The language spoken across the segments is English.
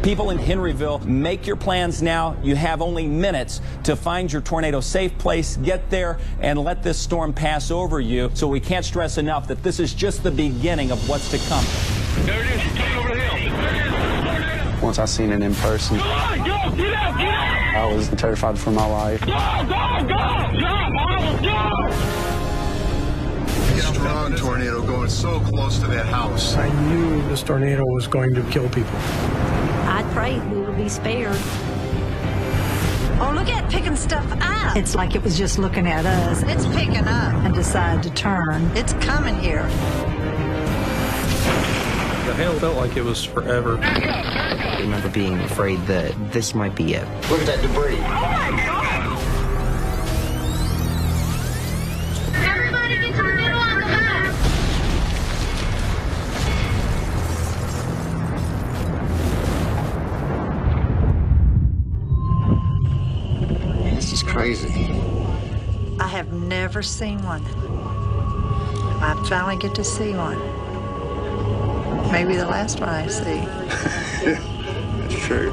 People in Henryville, make your plans now. You have only minutes to find your tornado safe place. Get there and let this storm pass over you. So we can't stress enough that this is just the beginning of what's to come. There it is. It's coming over the hill. Once I seen it in person, Go, get out, get out. I was terrified for my life. Go, Miles, go. Strong tornado going so close to that house. I knew this tornado was going to kill people. I prayed we would be spared. Oh, look at it picking stuff up. It's like it was just looking at us. It's picking up. And decided to turn. It's coming here. The hail felt like it was forever. I remember being afraid that this might be it. Look at that debris. Oh, my God. Everybody get your middle on the back. This is crazy. I have never seen one. I finally get to see one. Maybe the last one I see. That's true.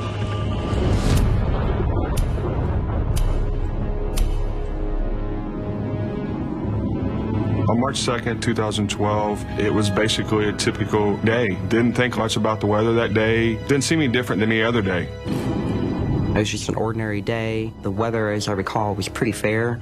On March 2nd, 2012, it was basically a typical day. Didn't think much about the weather that day. Didn't seem any different than any other day. It was just an ordinary day. The weather, as I recall, was pretty fair.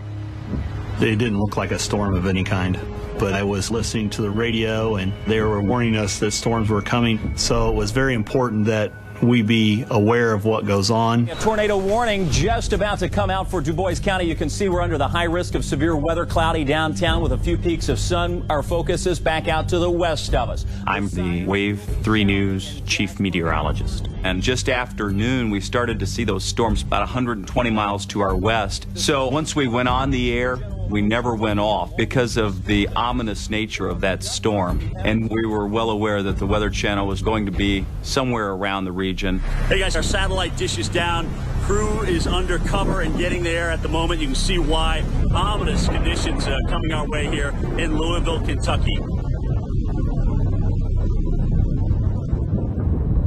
It didn't look like a storm of any kind, but I was listening to the radio and they were warning us that storms were coming, so it was very important that we be aware of what goes on. A tornado warning just about to come out for Du Bois County. You can see we're under the high risk of severe weather, cloudy downtown with a few peaks of sun. Our focus is back out to the west of us. I'm the Wave 3 News chief meteorologist. And just after noon, we started to see those storms about 120 miles to our west. So once we went on the air, we never went off because of the ominous nature of that storm. And we were well aware that the Weather Channel was going to be somewhere around the region. Hey guys, our satellite dish is down. Crew is under cover and getting there at the moment. You can see why. Ominous conditions coming our way here in Louisville, Kentucky.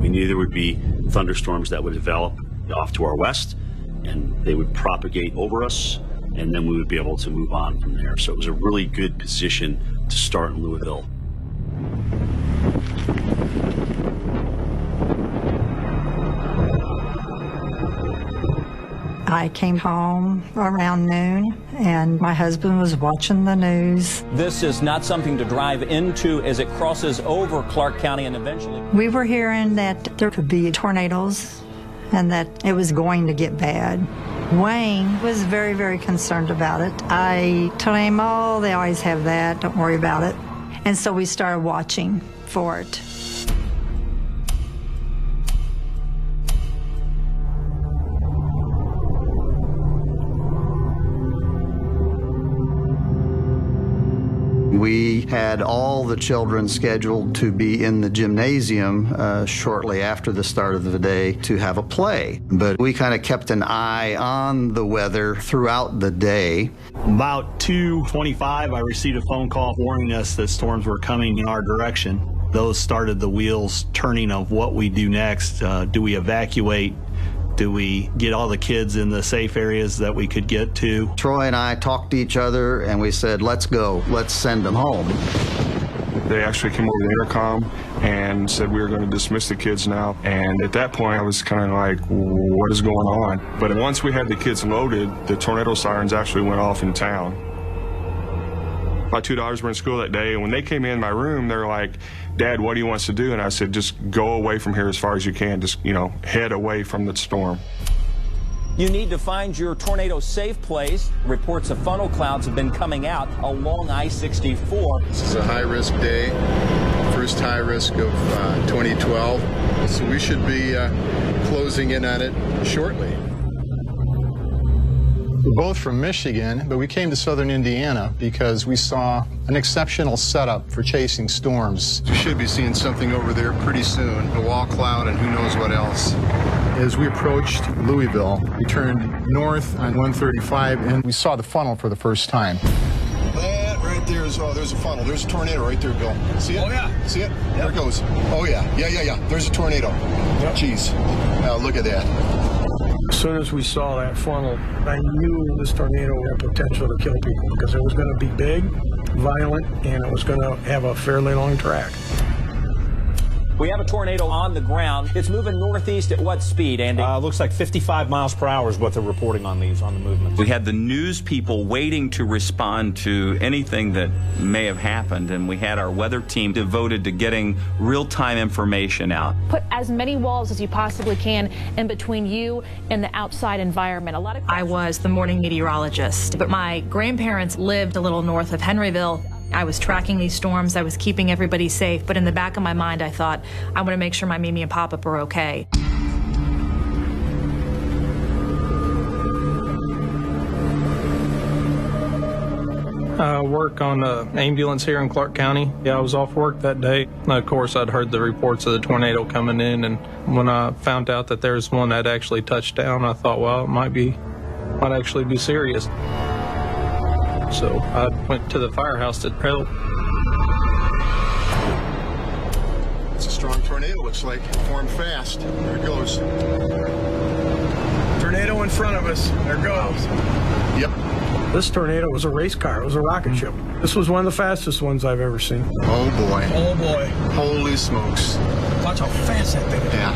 We knew there would be thunderstorms that would develop off to our west, and they would propagate over us, and then we would be able to move on from there. So it was a really good position to start in Louisville. I came home around noon, and my husband was watching the news. This is not something to drive into as it crosses over Clark County and eventually. We were hearing that there could be tornadoes and that it was going to get bad. Wayne was very, very concerned about it. I told him, oh, they always have that, don't worry about it. And so we started watching for it. We had all the children scheduled to be in the gymnasium shortly after the start of the day to have a play. But we kind of kept an eye on the weather throughout the day. About 2:25, I received a phone call warning us that storms were coming in our direction. Those started the wheels turning of what we do next. Do we evacuate? Do we get all the kids in the safe areas that we could get to? Troy and I talked to each other and we said, let's go, let's send them home. They actually came over the intercom and said we were going to dismiss the kids now. And at that point, I was kind of like, what is going on? But once we had the kids loaded, the tornado sirens actually went off in town. My two daughters were in school that day, and when they came in my room, they're like, Dad, what do you want us to do? And I said, just go away from here as far as you can. Just, head away from the storm. You need to find your tornado safe place. Reports of funnel clouds have been coming out along I-64. This is a high-risk day, first high risk of 2012. So we should be closing in on it shortly. We're both from Michigan, but we came to southern Indiana because we saw an exceptional setup for chasing storms. We should be seeing something over there pretty soon, a wall cloud and who knows what else. As we approached Louisville, we turned north on 135 and we saw the funnel for the first time. That right right there is, there's a funnel. There's a tornado right there, Bill. See it? Oh, yeah. See it? Yep. There it goes. Oh, yeah. Yeah. There's a tornado. Yep. Jeez. Look at that. As soon as we saw that funnel, I knew this tornado had potential to kill people because it was going to be big, violent, and it was going to have a fairly long track. We have a tornado on the ground. It's moving northeast at what speed, Andy? Looks like 55 miles per hour is what they're reporting on the movement. We had the news people waiting to respond to anything that may have happened, and we had our weather team devoted to getting real-time information out. Put as many walls as you possibly can in between you and the outside environment. I was the morning meteorologist, but my grandparents lived a little north of Henryville. I was tracking these storms. I was keeping everybody safe. But in the back of my mind, I thought, I want to make sure my Mimi and Pop-Up are okay. Work on the ambulance here in Clark County. Yeah, I was off work that day. Of course, I'd heard the reports of the tornado coming in, and when I found out that there's one that actually touched down, I thought, well, it might actually be serious. So I went to the firehouse to help. It's a strong tornado, looks like. Formed fast. There it goes. Tornado in front of us. There it goes. Yep. This tornado was a race car. It was a rocket ship. This was one of the fastest ones I've ever seen. Oh, boy. Oh, boy. Holy smokes. Watch how fast that thing is. Yeah.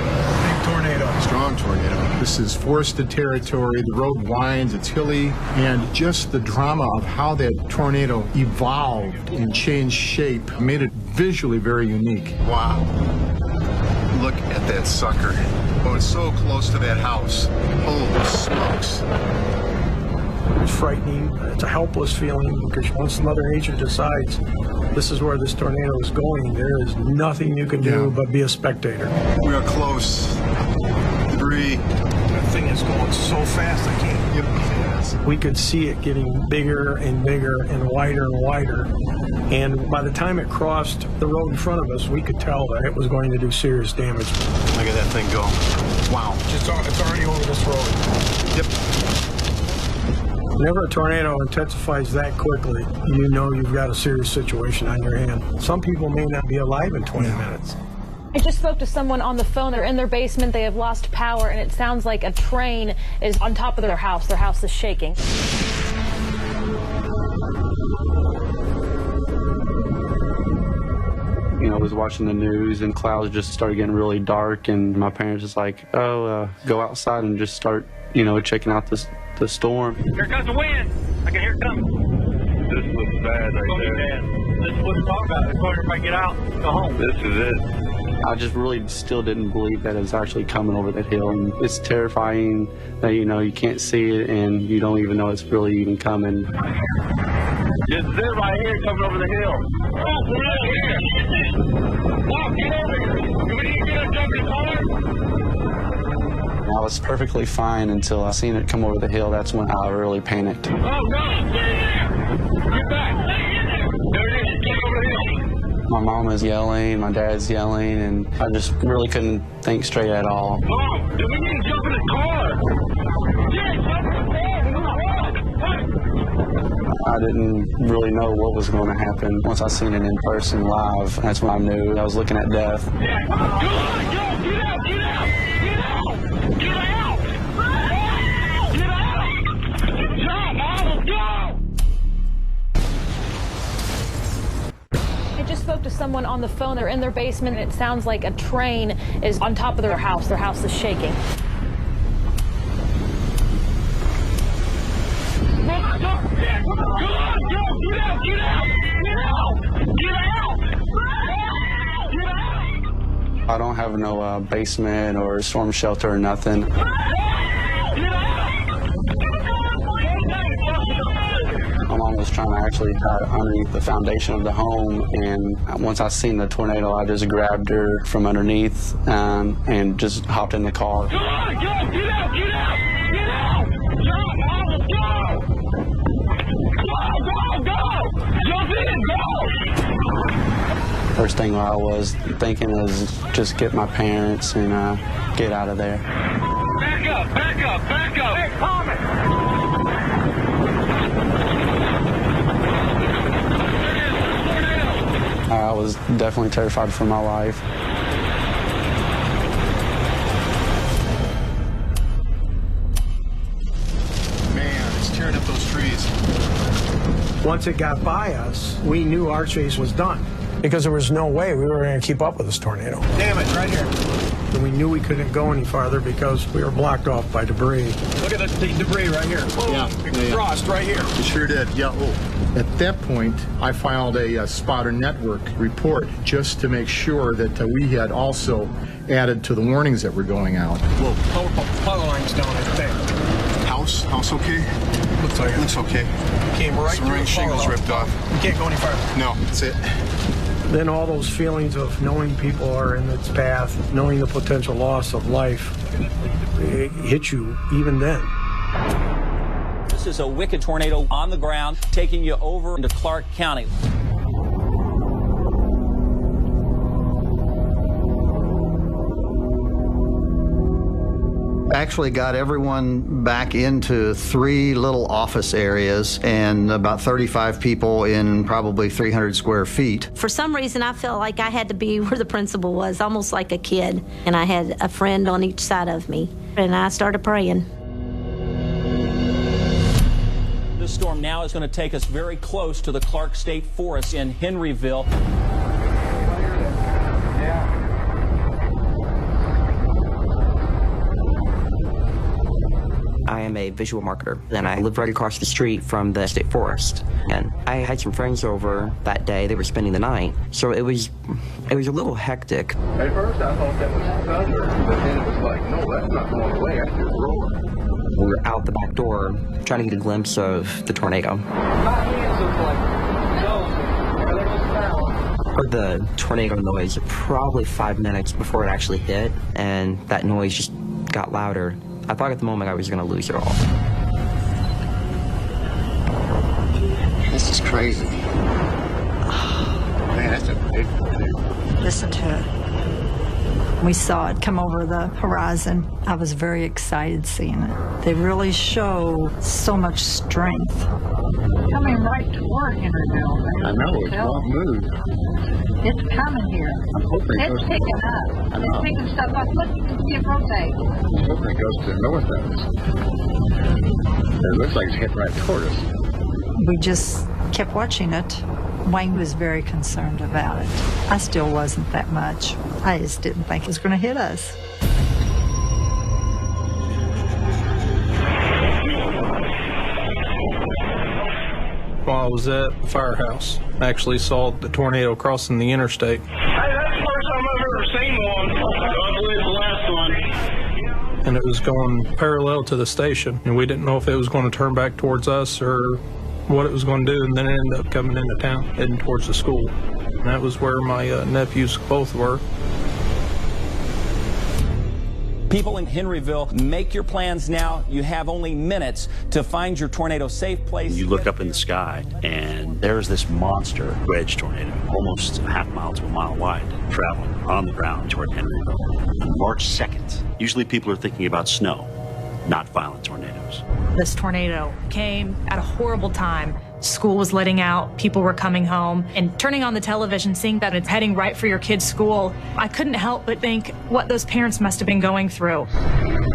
Big tornado. Strong tornado. This is forested territory. The road winds, it's hilly, and just the drama of how that tornado evolved and changed shape made it visually very unique. Wow. Look at that sucker. Oh, it's so close to that house. Holy smokes. It's frightening. It's a helpless feeling because once Mother Nature decides this is where this tornado is going, there is nothing you can do but be a spectator. We are close. Debris. That thing is going so fast, I can't get it. We could see it getting bigger and bigger and wider. And by the time it crossed the road in front of us, we could tell that it was going to do serious damage. Look at that thing go. Wow. It's already over this road. Yep. Whenever a tornado intensifies that quickly, you know you've got a serious situation on your hand. Some people may not be alive in 20 minutes. I just spoke to someone on the phone. They're in their basement. They have lost power, and it sounds like a train is on top of their house. Their house is shaking. You know, I was watching the news and clouds just started getting really dark, and my parents was like, go outside and just start, checking out the storm. Here comes the wind. I can hear it coming. This looks bad right there. This is what we're talking about. It's going to get out, go home. This is it. I just really still didn't believe that it was actually coming over that hill. And it's terrifying that, you can't see it and you don't even know it's really even coming. It's there right here coming over the hill. Oh, we're right here. Wow, get over here. Do we need to get up jump in the car? I was perfectly fine until I seen it come over the hill. That's when I really panicked. Oh, no, stay there. Get back. Stay in there. There it is. Get over the hill. My mom was yelling, my dad's yelling, and I just really couldn't think straight at all. Mom, do we need to jump in the car? Yeah, jump in the car. I didn't really know what was going to happen. Once I seen it in person live, that's when I knew I was looking at death. Yeah, come on, go, get out, get out, get out, get out, get out, jump, Mom, go. I just spoke to someone on the phone. They're in their basement, and it sounds like a train is on top of their house. Their house is shaking. I don't have no basement or storm shelter or nothing. My mom was trying to actually hide underneath the foundation of the home, and once I seen the tornado, I just grabbed her from underneath and just hopped in the car. Come on, go, get out, get out, get out, jump, Mom, go. Go! Jump in, go! First thing I was thinking is just get my parents and get out of there. Back up, back up, back up! Hey, Thomas! I was definitely terrified for my life. Man, it's tearing up those trees. Once it got by us, we knew our chase was done because there was no way we were going to keep up with this tornado. Damn it, right here. And we knew we couldn't go any farther because we were blocked off by debris. Look at the debris right here. Whoa, Yeah. frost right here. It sure did. Yeah. Oh. At that point, I filed a spotter network report just to make sure that we had also added to the warnings that were going out. Whoa, power line's down right there. House okay? Looks like it. Looks okay. Came right Some through ring the shingles power line. ripped off. You can't go any farther. No, that's it. Then all those feelings of knowing people are in its path, knowing the potential loss of life, it hit you even then. This is a wicked tornado on the ground, taking you over into Clark County. Actually got everyone back into 3 little office areas and about 35 people in probably 300 square feet. For some reason, I felt like I had to be where the principal was, almost like a kid. And I had a friend on each side of me. And I started praying. This storm now is going to take us very close to the Clark State Forest in Henryville. I am a visual marketer, and I live right across the street from the state forest. And I had some friends over that day. They were spending the night, so it was a little hectic. At first, I thought that was thunder, but then it was like, no, that's not going away. That's just roaring. We were out the back door trying to get a glimpse of the tornado. My hands look like those. Heard the tornado noise probably 5 minutes before it actually hit, and that noise just got louder. I thought at the moment I was going to lose it all. This is crazy. Man, that's a big one. Listen to it. We saw it come over the horizon. I was very excited seeing it. They really show so much strength. Coming right toward Henryville. I know, it's not moved. It's coming here. I'm hoping it goes It's picking up. I know. It's picking stuff up. Look, you can see it rotate. I'm hoping it goes to the north of us. It looks like it's heading right toward us. We just kept watching it. Wayne was very concerned about it. I still wasn't that much. I just didn't think it was going to hit us. While I was at the firehouse, I actually saw the tornado crossing the interstate. Hey, that's the first time I've ever seen one. I believe the last one. And it was going parallel to the station, and we didn't know if it was going to turn back towards us or what it was going to do, and then it ended up coming into town, heading towards the school. And that was where my nephews both were. People in Henryville, make your plans now. You have only minutes to find your tornado safe place. You look up in the sky, and there's this monster wedge tornado, almost a half mile to a mile wide, traveling on the ground toward Henryville. On March 2nd, usually people are thinking about snow, not violent tornadoes. This tornado came at a horrible time. School was letting out, people were coming home, and turning on the television, seeing that it's heading right for your kid's school, I couldn't help but think what those parents must have been going through.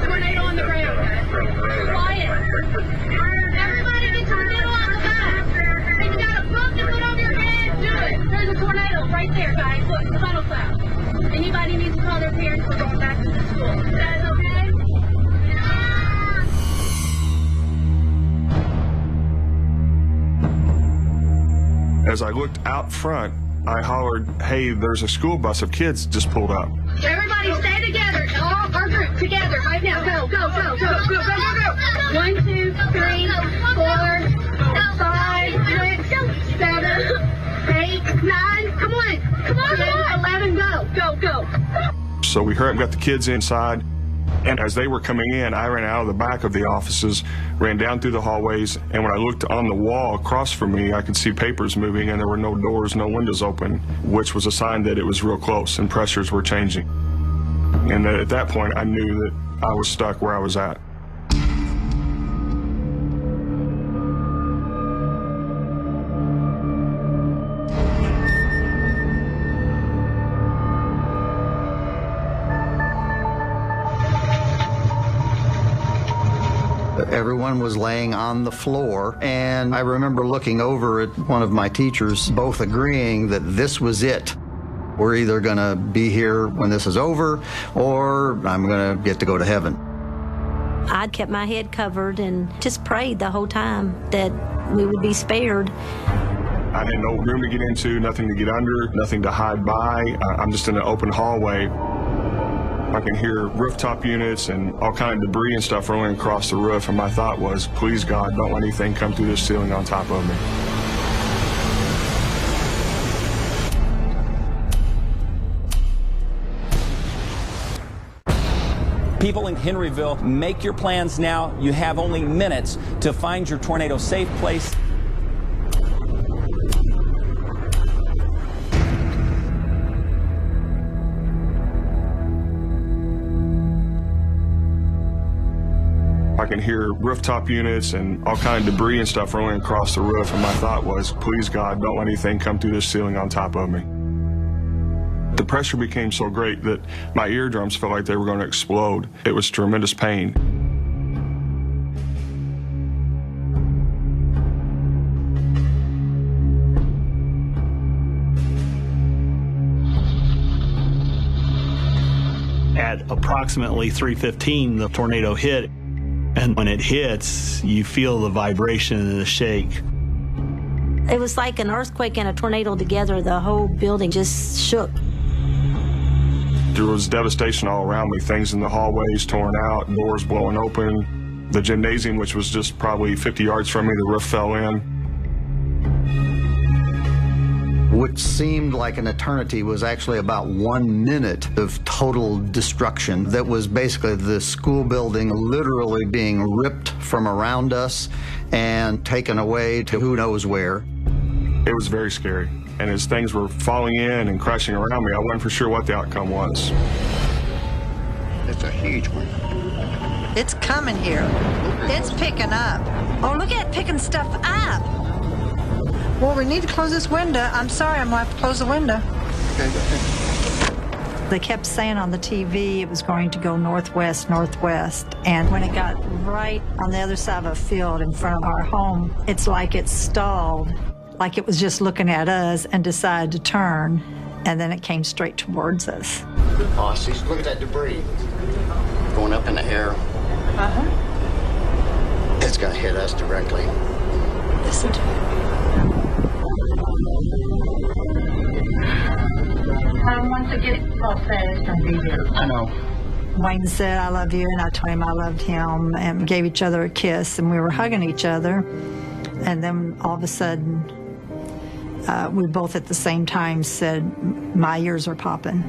Tornado on the ground. Quiet. Everybody get tornado on the back. And you got a book to put over your head. Do it. There's a tornado right there, guys. Look, the funnel cloud. Anybody needs to call their parents. We're going back to the school. Is that okay? As I looked out front, I hollered, hey, there's a school bus of kids just pulled up. Everybody stay together. All our group together right now. Go, go, go, go, go, go, go, go. 1, 2, 3, 4, 5, 6, 7, 8, 9. Come on. Come on, 10, 11, go, go, go. So we hurried up, got the kids inside. And as they were coming in, I ran out of the back of the offices, ran down through the hallways, and when I looked on the wall across from me, I could see papers moving, and there were no doors, no windows open, which was a sign that it was real close and pressures were changing. And at that point, I knew that I was stuck where I was at. Everyone was laying on the floor, and I remember looking over at one of my teachers, both agreeing that this was it. We're either going to be here when this is over, or I'm going to get to go to heaven. I kept my head covered and just prayed the whole time that we would be spared. I had no room to get into, nothing to get under, nothing to hide by. I'm just in an open hallway. I can hear rooftop units and all kind of debris and stuff rolling across the roof, and my thought was, please God, don't let anything come through this ceiling on top of me. People in Henryville, make your plans now. You have only minutes to find your tornado safe place. I can hear rooftop units and all kind of debris and stuff rolling across the roof, and my thought was, please God, don't let anything come through this ceiling on top of me. The pressure became so great that my eardrums felt like they were going to explode. It was tremendous pain. At approximately 3:15, the tornado hit. And when it hits, you feel the vibration and the shake. It was like an earthquake and a tornado together. The whole building just shook. There was devastation all around me. Things in the hallways torn out, doors blowing open. The gymnasium, which was just probably 50 yards from me, the roof fell in. What seemed like an eternity was actually about 1 minute of total destruction. That was basically the school building literally being ripped from around us and taken away to who knows where. It was very scary. And as things were falling in and crashing around me, I wasn't for sure what the outcome was. It's a huge one. It's coming here. It's picking up. Oh, look at it picking stuff up. Well, we need to close this window. I'm sorry, I'm going to have to close the window. Okay. They kept saying on the TV it was going to go northwest, northwest. And when it got right on the other side of a field in front of our home, it's like it stalled, like it was just looking at us and decided to turn. And then it came straight towards us. Oh, see, look at that debris going up in the air. It's going to hit us directly. Listen to it. Once again, I know. Wayne said, I love you, and I told him I loved him, and gave each other a kiss, and we were hugging each other. And then all of a sudden, we both at the same time said, my ears are popping.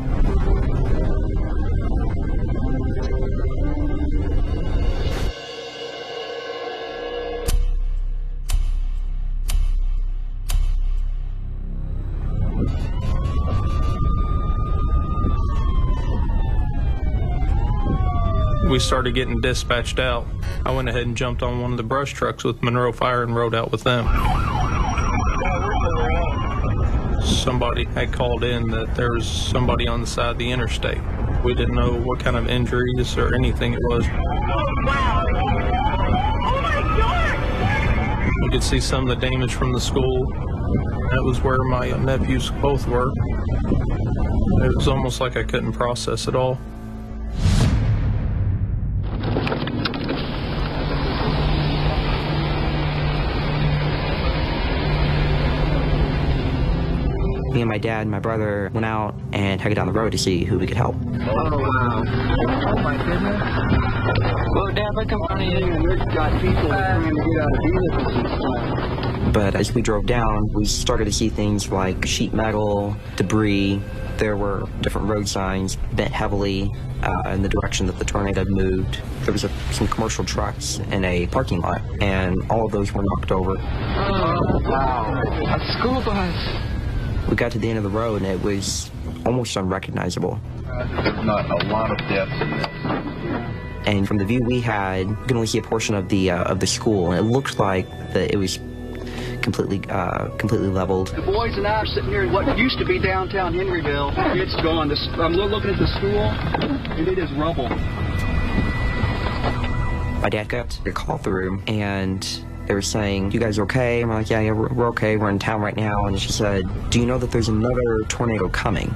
We started getting dispatched out. I went ahead and jumped on one of the brush trucks with Monroe Fire and rode out with them. Somebody had called in that there was somebody on the side of the interstate. We didn't know what kind of injuries or anything it was. We could see some of the damage from the school. That was where my nephews both were. It was almost like I couldn't process it all. Me and my dad and my brother went out and headed down the road to see who we could help. Oh, wow. Oh, my goodness. Well, Dad, look come in and we've got people trying to get out of vehicles. But as we drove down, we started to see things like sheet metal, debris. There were different road signs bent heavily in the direction that the tornado moved. There was some commercial trucks in a parking lot, and all of those were knocked over. Oh, wow. A school bus. We got to the end of the road, and it was almost unrecognizable. There's not a lot of deaths in this. And from the view we had, you could only see a portion of the school, and it looked like that it was completely leveled. The boys and I are sitting here in what used to be downtown Henryville. It's gone. I'm looking at the school, and it is rubble. My dad got a call through, and they were saying, "You guys are okay?" I'm like, yeah, we're okay. We're in town right now. And she said, "Do you know that there's another tornado coming?"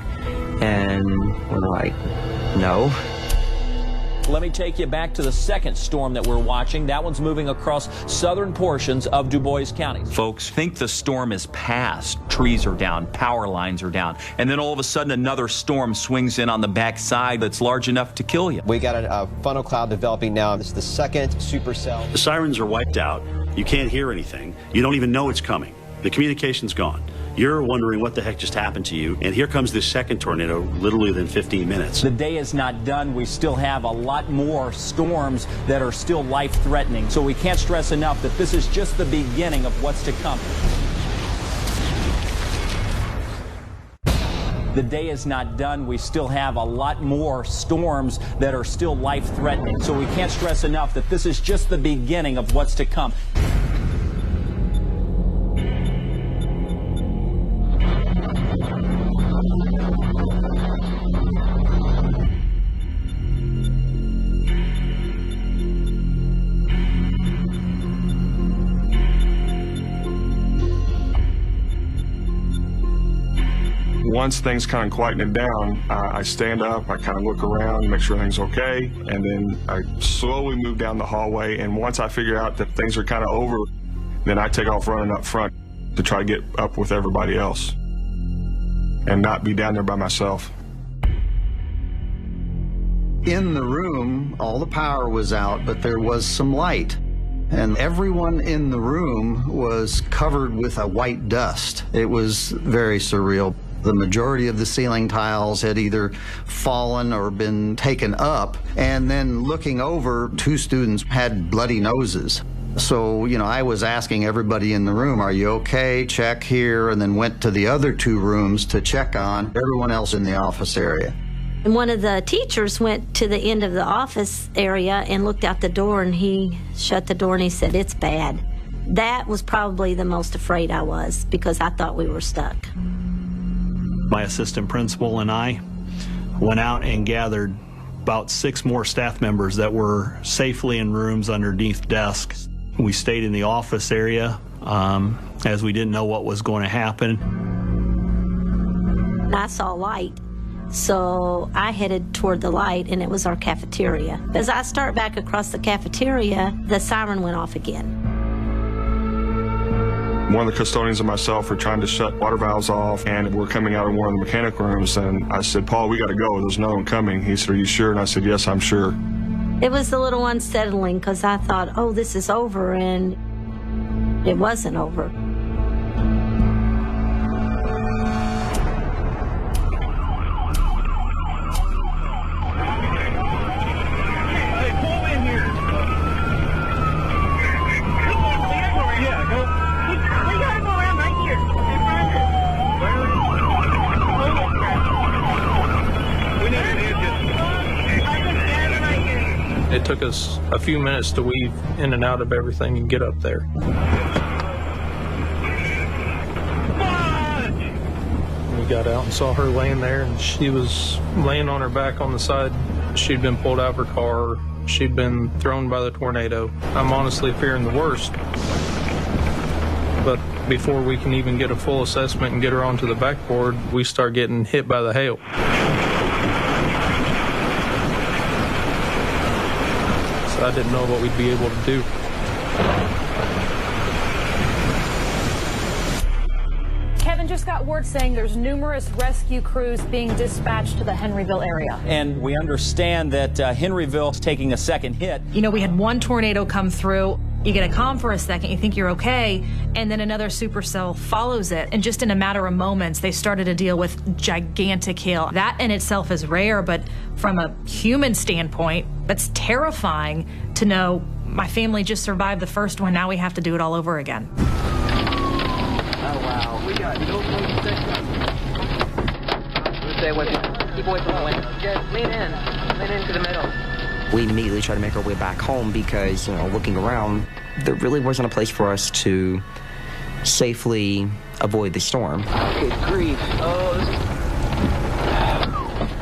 And we're like, "No." Let me take you back to the second storm that we're watching. That one's moving across southern portions of Du Bois County. Folks think the storm is past. Trees are down, power lines are down, and then all of a sudden another storm swings in on the backside that's large enough to kill you. We got a funnel cloud developing now. This is the second supercell. The sirens are wiped out. You can't hear anything. You don't even know it's coming. The communication's gone. You're wondering what the heck just happened to you, and here comes this second tornado literally within 15 minutes. The day is not done. We still have a lot more storms that are still life-threatening. So we can't stress enough that this is just the beginning of what's to come. The day is not done. We still have a lot more storms that are still life-threatening. So we can't stress enough that this is just the beginning of what's to come. Once things kind of quieten it down, I stand up, I kind of look around, make sure everything's okay, and then I slowly move down the hallway, and once I figure out that things are kind of over, then I take off running up front to try to get up with everybody else and not be down there by myself. In the room, all the power was out, but there was some light. And everyone in the room was covered with a white dust. It was very surreal. The majority of the ceiling tiles had either fallen or been taken up. And then looking over, 2 students had bloody noses. So, I was asking everybody in the room, "Are you okay? Check here," and then went to the other 2 rooms to check on everyone else in the office area. And one of the teachers went to the end of the office area and looked out the door, and he shut the door and he said, "It's bad." That was probably the most afraid I was, because I thought we were stuck. My assistant principal and I went out and gathered about 6 more staff members that were safely in rooms underneath desks. We stayed in the office area as we didn't know what was going to happen. And I saw light, so I headed toward the light, and it was our cafeteria. As I start back across the cafeteria, the siren went off again. One of the custodians and myself were trying to shut water valves off, and we're coming out of one of the mechanic rooms, and I said, "Paul, we got to go. There's another one coming." He said, "Are you sure?" And I said, "Yes, I'm sure." It was a little unsettling, because I thought, oh, this is over, and it wasn't over. It took us a few minutes to weave in and out of everything and get up there. We got out and saw her laying there, and she was laying on her back on the side. She'd been pulled out of her car. She'd been thrown by the tornado. I'm honestly fearing the worst. But before we can even get a full assessment and get her onto the backboard, we start getting hit by the hail. I didn't know what we'd be able to do. Kevin just got word saying there's numerous rescue crews being dispatched to the Henryville area. And we understand that Henryville is taking a second hit. We had one tornado come through. You get a calm for a second, you think you're okay, and then another supercell follows it. And just in a matter of moments, they started to deal with gigantic hail. That in itself is rare, but from a human standpoint, that's terrifying to know my family just survived the first one. Now we have to do it all over again. Oh, wow. We got no place to stay. Stay with you. Keep away from the window. Just lean in. Lean into the middle. We immediately tried to make our way back home because, looking around, there really wasn't a place for us to safely avoid the storm. Good grief. Oh.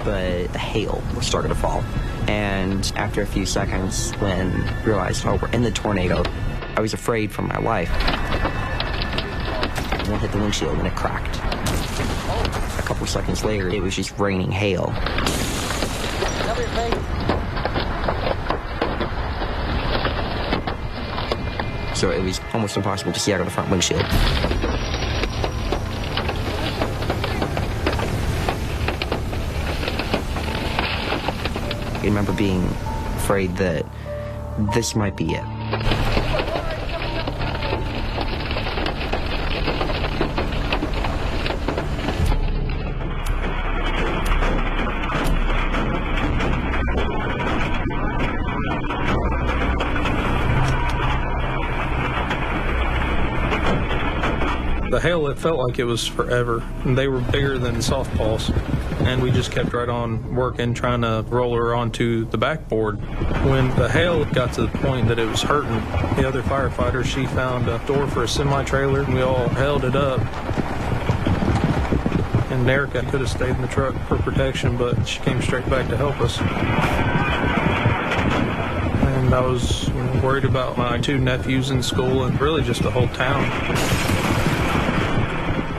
But the hail was starting to fall. And after a few seconds, when I realized, oh, we're in the tornado, I was afraid for my life. And it hit the windshield and it cracked. A couple seconds later, it was just raining hail. So it was almost impossible to see out of the front windshield. I remember being afraid that this might be it. The hail, it felt like it was forever. And they were bigger than softballs. And we just kept right on working, trying to roll her onto the backboard. When the hail got to the point that it was hurting, the other firefighter, she found a door for a semi-trailer, and we all held it up. And Erica could have stayed in the truck for protection, but she came straight back to help us. And I was worried about my 2 nephews in school and really just the whole town.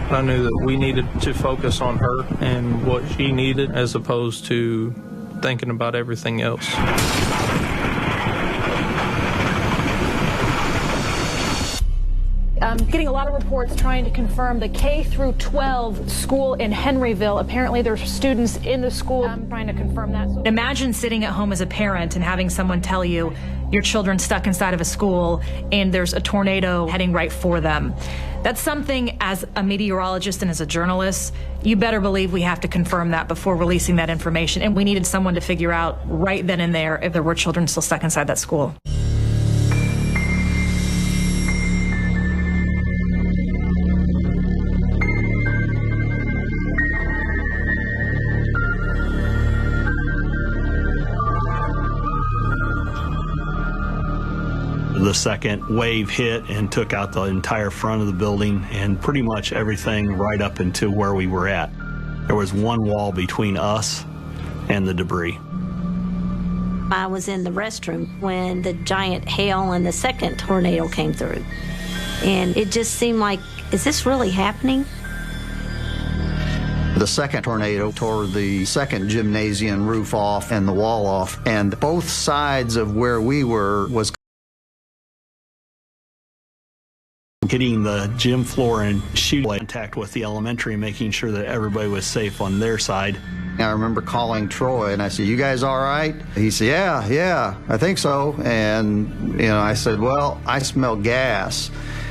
I knew that we needed to focus on her and what she needed as opposed to thinking about everything else. Getting a lot of reports trying to confirm the K-12 school in Henryville. Apparently there's students in the school. I'm trying to confirm that. Imagine sitting at home as a parent and having someone tell you your children's stuck inside of a school and there's a tornado heading right for them. That's something, as a meteorologist and as a journalist, you better believe we have to confirm that before releasing that information. And we needed someone to figure out right then and there if there were children still stuck inside that school. The second wave hit and took out the entire front of the building and pretty much everything right up into where we were at. There was one wall between us and the debris. I was in the restroom when the giant hail and the second tornado came through. And it just seemed like, is this really happening? The second tornado tore the second gymnasium roof off and the wall off, and both sides of where we were was getting the gym floor and shooting contact with the elementary, making sure that everybody was safe on their side. I remember calling Troy and I said, "You guys all right?" He said, yeah, I think so. And, I said, "Well, I smell gas."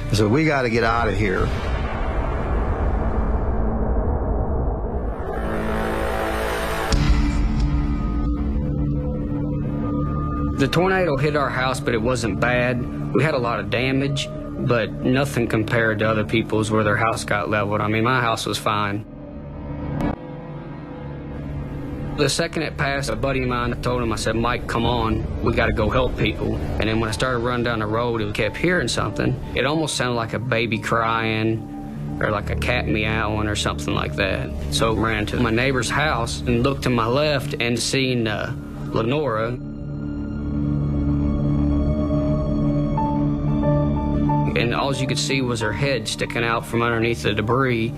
I said, "We got to get out of here." The tornado hit our house, but it wasn't bad. We had a lot of damage, but nothing compared to other people's where their house got leveled. I mean, my house was fine. The second it passed, a buddy of mine, I told him, I said, "Mike, come on, we got to go help people." And then when I started running down the road, I kept hearing something. It almost sounded like a baby crying or like a cat meowing or something like that. So I ran to my neighbor's house and looked to my left and seen Lenora. And all you could see was her head sticking out from underneath the debris.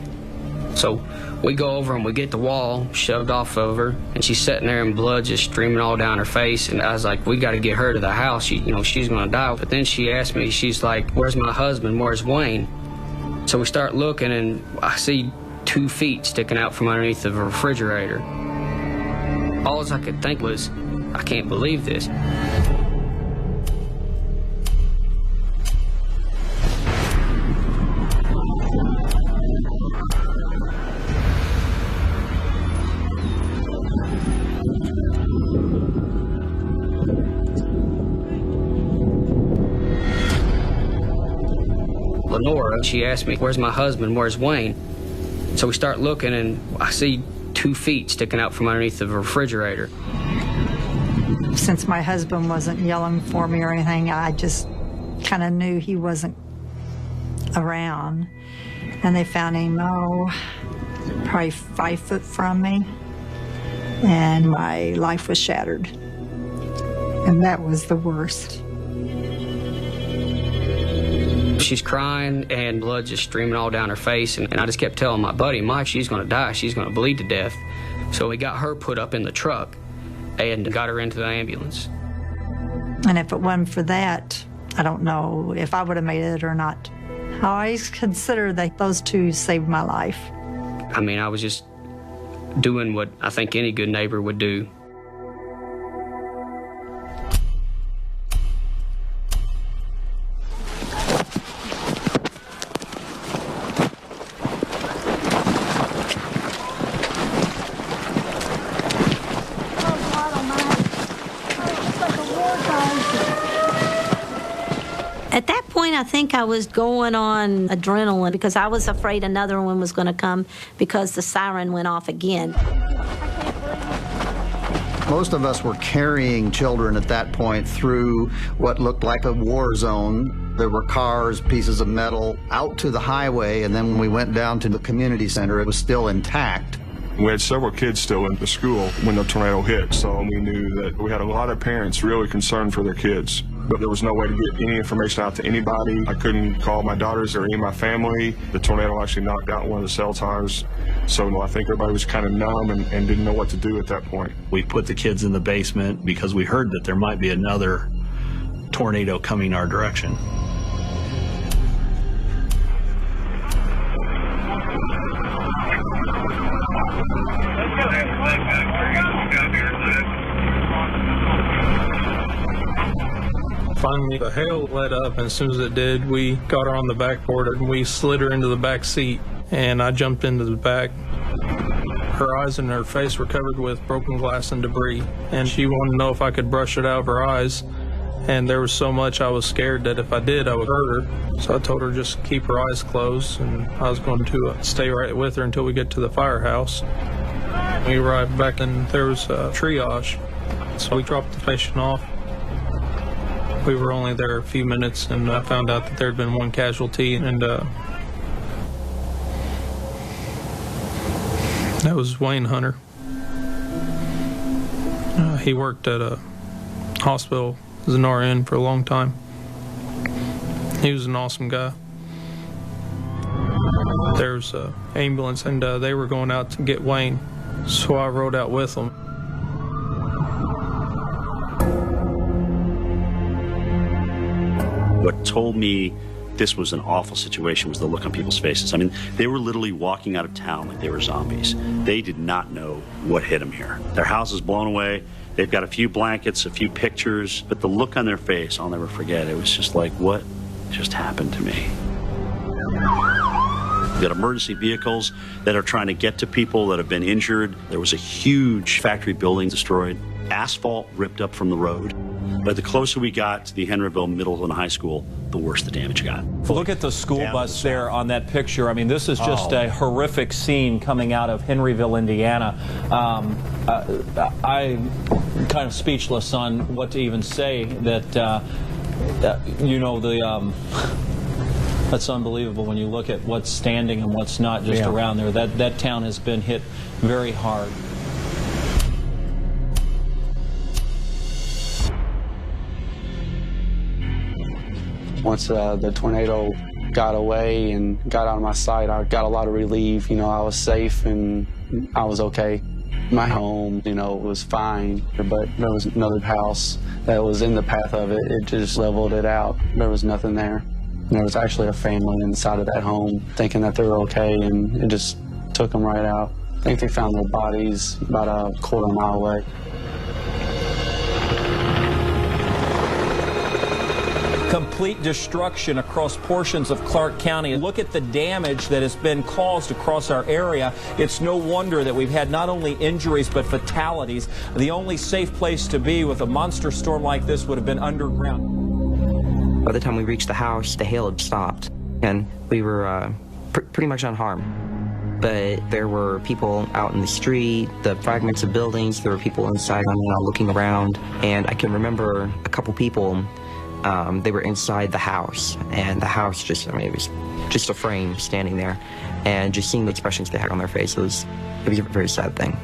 So we go over and we get the wall shoved off of her, and she's sitting there and blood just streaming all down her face. And I was like, we got to get her to the house. She's going to die. But then she asked me, she's like, "Where's my husband? Where's Wayne?" So we start looking, and I see 2 feet sticking out from underneath the refrigerator. All I could think was, I can't believe this. Lenora, she asked me, "Where's my husband? Where's Wayne?" So we start looking, and I see 2 feet sticking out from underneath the refrigerator. Since my husband wasn't yelling for me or anything, I just kind of knew he wasn't around. And they found him, probably 5 foot from me. And my life was shattered. And that was the worst. She's crying and blood just streaming all down her face. And I just kept telling my buddy, Mike, she's going to die. She's going to bleed to death. So we got her put up in the truck and got her into the ambulance. And if it wasn't for that, I don't know if I would have made it or not. I always consider that those two saved my life. I mean, I was just doing what I think any good neighbor would do. At that point, I think I was going on adrenaline because I was afraid another one was going to come because the siren went off again. Most of us were carrying children at that point through what looked like a war zone. There were cars, pieces of metal, out to the highway, and then when we went down to the community center, it was still intact. We had several kids still in the school when the tornado hit, so we knew that we had a lot of parents really concerned for their kids. But there was no way to get any information out to anybody. I couldn't call my daughters or any of my family. The tornado actually knocked out one of the cell towers. So I think everybody was kind of numb and didn't know what to do at that point. We put the kids in the basement because we heard that there might be another tornado coming our direction. Finally, the hail let up, and as soon as it did, we got her on the backboard and we slid her into the back seat, and I jumped into the back. Her eyes and her face were covered with broken glass and debris, and she wanted to know if I could brush it out of her eyes, and there was so much I was scared that if I did, I would hurt her. So I told her just keep her eyes closed, and I was going to stay right with her until we get to the firehouse. We arrived back and there was a triage, so we dropped the patient off. We were only there a few minutes, and I found out that there had been one casualty, and that was Wayne Hunter. He worked at a hospital as an RN for a long time. He was an awesome guy. There's an ambulance, and they were going out to get Wayne, so I rode out with them. What told me this was an awful situation was the look on people's faces. I mean, they were literally walking out of town like they were zombies. They did not know what hit them here. Their house is blown away. They've got a few blankets, a few pictures, but the look on their face, I'll never forget. It was just like, what just happened to me? We've got emergency vehicles that are trying to get to people that have been injured. There was a huge factory building destroyed. Asphalt ripped up from the road. But the closer we got to the Henryville Middle and High School, the worse the damage got. Look at the school bus there on that picture. I mean, this is just a horrific scene coming out of Henryville, Indiana. I'm kind of speechless on what to even say. That's unbelievable when you look at what's standing and what's not just around there. That town has been hit very hard. Once the tornado got away and got out of my sight, I got a lot of relief. I was safe and I was okay. My home, was fine, but there was another house that was in the path of it. It just leveled it out. There was nothing there. There was actually a family inside of that home thinking that they were okay, and it just took them right out. I think they found their bodies about a quarter mile away. Complete destruction across portions of Clark County. Look at the damage that has been caused across our area. It's no wonder that we've had not only injuries but fatalities. The only safe place to be with a monster storm like this would have been underground. By the time we reached the house, the hail had stopped, and we were pretty much unharmed. But there were people out in the street, the fragments of buildings, there were people inside looking around, and I can remember a couple people. They were inside the house, and the house it was just a frame standing there, and just seeing the expressions they had on their faces, it was a very sad thing.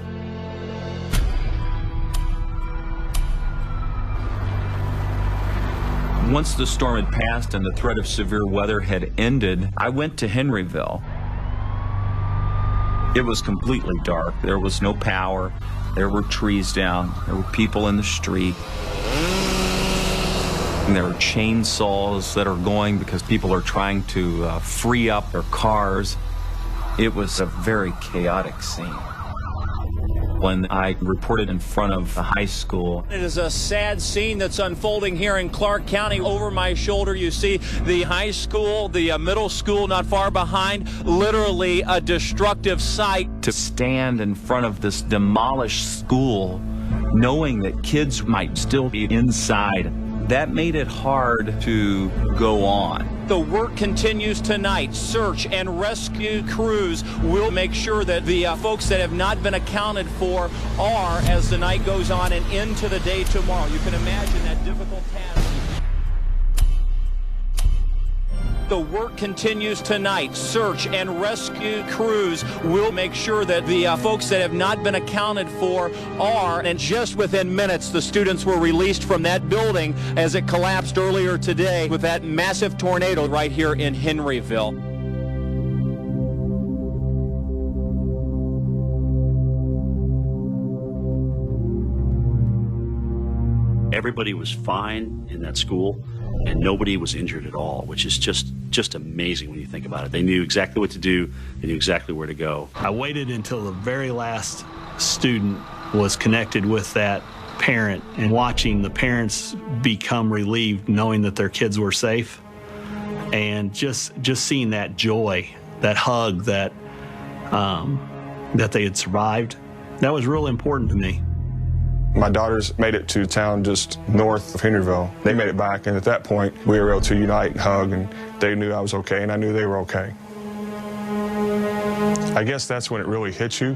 Once the storm had passed and the threat of severe weather had ended, I went to Henryville. It was completely dark. There was no power. There were trees down. There were people in the street. And there are chainsaws that are going because people are trying to free up their cars. It was a very chaotic scene. When I reported in front of the high school. It is a sad scene that's unfolding here in Clark County. Over my shoulder, you see the high school, the middle school not far behind, literally a destructive sight. To stand in front of this demolished school, knowing that kids might still be inside, that made it hard to go on. The work continues tonight. Search and rescue crews will make sure that the folks that have not been accounted for are, as the night goes on and into the day tomorrow. You can imagine that difficult task. The work continues tonight. Search and rescue crews will make sure that the folks that have not been accounted for are, and just within minutes, the students were released from that building as it collapsed earlier today with that massive tornado right here in Henryville. Everybody was fine in that school, and nobody was injured at all, which is just amazing when you think about it. They knew exactly what to do. They knew exactly where to go. I waited until the very last student was connected with that parent, and watching the parents become relieved knowing that their kids were safe, and just seeing that joy, that hug, that they had survived, that was real important to me. My daughters made it to town just north of Henryville. They made it back, and at that point, we were able to unite and hug, and they knew I was okay, and I knew they were okay. I guess that's when it really hits you.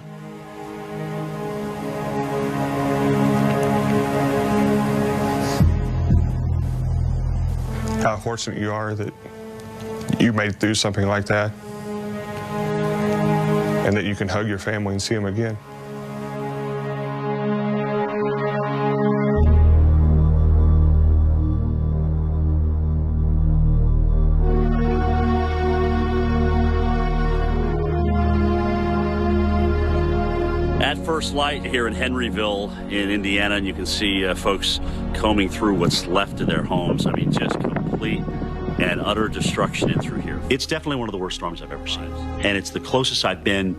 How fortunate you are that you made it through something like that, and that you can hug your family and see them again. First light here in Henryville in Indiana, and you can see folks combing through what's left of their homes. I mean, just complete and utter destruction in through here. It's definitely one of the worst storms I've ever seen, and it's the closest I've been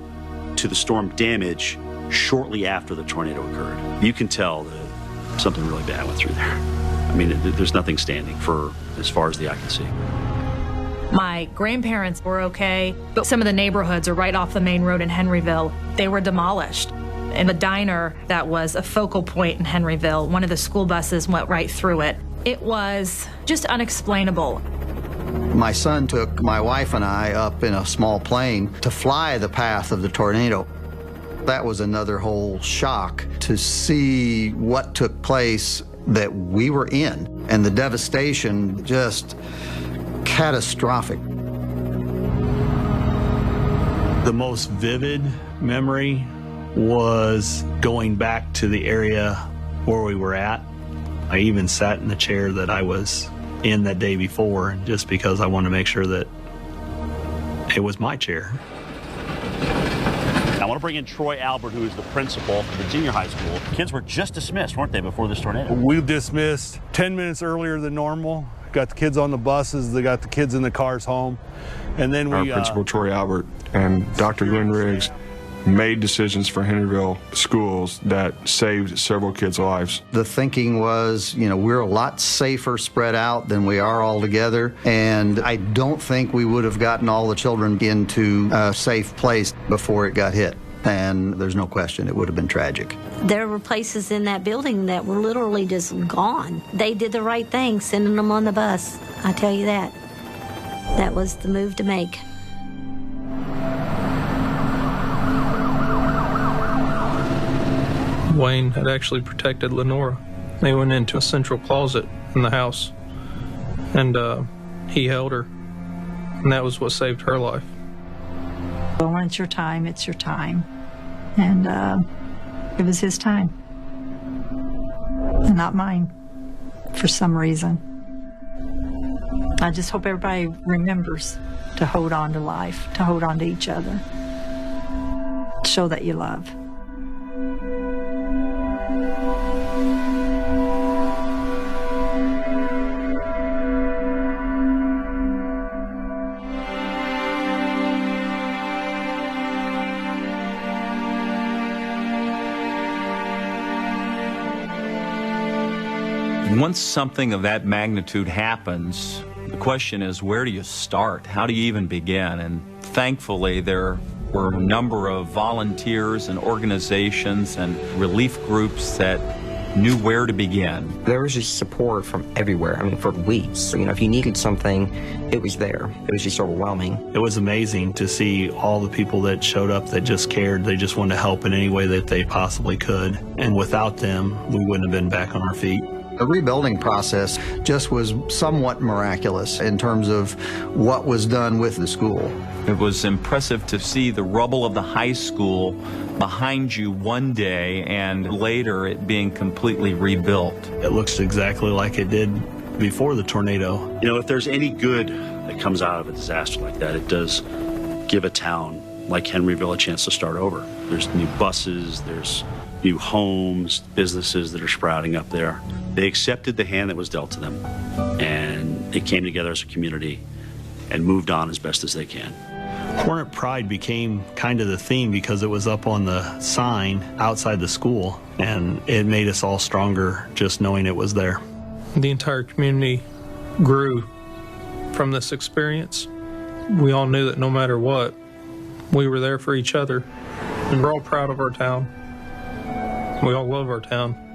to the storm damage shortly after the tornado occurred. You can tell that something really bad went through there. I mean, there's nothing standing for as far as the eye can see. My grandparents were okay, but some of the neighborhoods are right off the main road in Henryville. They were demolished. And the diner that was a focal point in Henryville, one of the school buses went right through it. It was just unexplainable. My son took my wife and I up in a small plane to fly the path of the tornado. That was another whole shock to see what took place that we were in, and the devastation just catastrophic. The most vivid memory was going back to the area where we were at. I even sat in the chair that I was in that day before, just because I wanted to make sure that it was my chair. I want to bring in Troy Albert, who is the principal of the junior high school. Kids were just dismissed, weren't they, before this tornado? We dismissed 10 minutes earlier than normal. Got the kids on the buses, they got the kids in the cars home. And then Our principal, Troy Albert, and Dr. Glenn Riggs made decisions for Henryville schools that saved several kids' lives. The thinking was, you know, we're a lot safer spread out than we are all together, and I don't think we would have gotten all the children into a safe place before it got hit. And there's no question it would have been tragic. There were places in that building that were literally just gone. They did the right thing, sending them on the bus. I tell you that. That was the move to make. Wayne had actually protected Lenora. They went into a central closet in the house, and he held her, and that was what saved her life. Well, when it's your time, it's your time. And it was his time, and not mine, for some reason. I just hope everybody remembers to hold on to life, to hold on to each other, show that you love. Once something of that magnitude happens, the question is, where do you start? How do you even begin? And thankfully, there were a number of volunteers and organizations and relief groups that knew where to begin. There was just support from everywhere. I mean, for weeks. You know, if you needed something, it was there. It was just overwhelming. It was amazing to see all the people that showed up that just cared. They just wanted to help in any way that they possibly could. And without them, we wouldn't have been back on our feet. The rebuilding process just was somewhat miraculous in terms of what was done with the school. It was impressive to see the rubble of the high school behind you one day and later it being completely rebuilt. It looks exactly like it did before the tornado. You know, if there's any good that comes out of a disaster like that, it does give a town like Henryville a chance to start over. There's new buses, there's new homes, businesses that are sprouting up there. They accepted the hand that was dealt to them, and they came together as a community and moved on as best as they can. Hornet Pride became kind of the theme because it was up on the sign outside the school, and it made us all stronger just knowing it was there. The entire community grew from this experience. We all knew that no matter what, we were there for each other, and we're all proud of our town. We all love our town.